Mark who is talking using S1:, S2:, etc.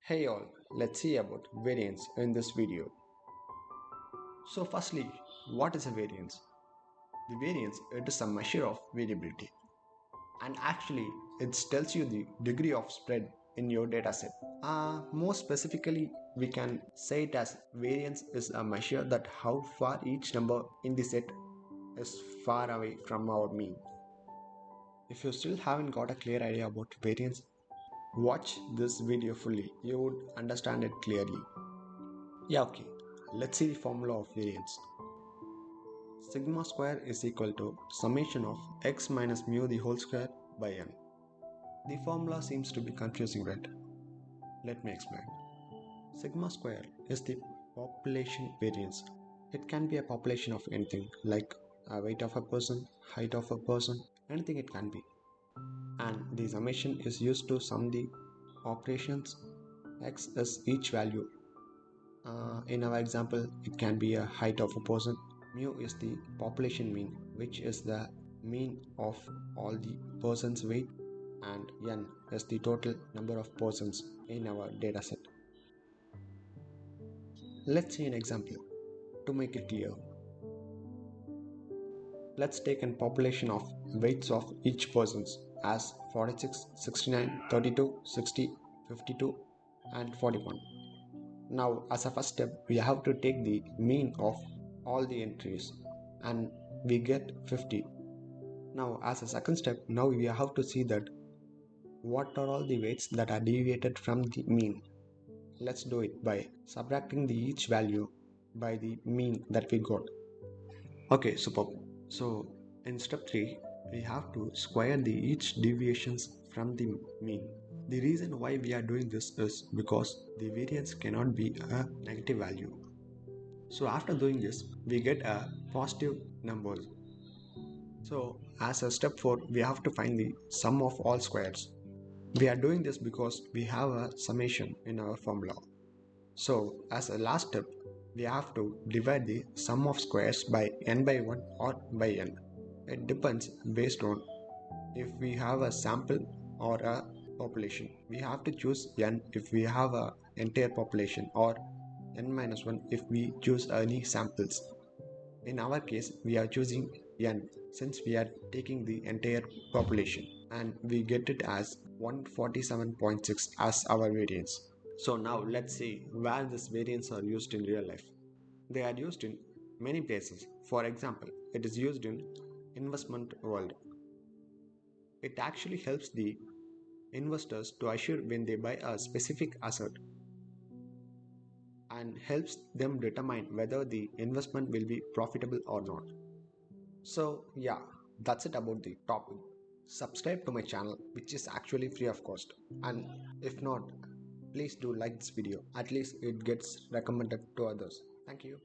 S1: Hey all, let's see about variance in this video. So firstly, what is a variance? The variance it is a measure of variability and actually it tells you the degree of spread in your dataset. More specifically, we can say it as variance is a measure that how far each number in the set is far away from our mean. If you still haven't got a clear idea about variance, watch this video fully. You would understand it clearly. Yeah, okay. Let's see the formula of variance. Sigma square is equal to summation of x minus mu the whole square by n. The formula seems to be confusing, right? Let me explain. Sigma square is the population variance. It can be a population of anything like a weight of a person, height of a person, anything it can be. And the summation is used to sum the operations. X is each value. In our example, it can be a height of a person. Mu is the population mean, which is the mean of all the persons' weight, and n is the total number of persons in our dataset. Let's see an example to make it clear. Let's take a population of weights of each persons as 46, 69, 32, 60, 52 and 41. Now as a first step, we have to take the mean of all the entries and we get 50. Now as a second step, now we have to see that what are all the weights that are deviated from the mean. Let's do it by subtracting the each value by the mean that we got. Okay, superb. So in step 3, we have to square the each deviations from the mean. The reason why we are doing this is because the variance cannot be a negative value. So after doing this, we get a positive number. So as a step 4, we have to find the sum of all squares. We are doing this because we have a summation in our formula. So as a last step, we have to divide the sum of squares by n by 1 or by n. It depends based on if we have a sample or a population. We have to choose n if we have a entire population or n minus 1 if we choose any samples. In our case, we are choosing n since we are taking the entire population and we get it as 147.6 as our variance. So now let's see where these variants are used in real life. They are used in many places. For example, it is used in investment world. It actually helps the investors to assure when they buy a specific asset and helps them determine whether the investment will be profitable or not. So yeah, that's it about the topic. Subscribe to my channel, which is actually free of cost, and if not, please do like this video. At least it gets recommended to others. Thank you.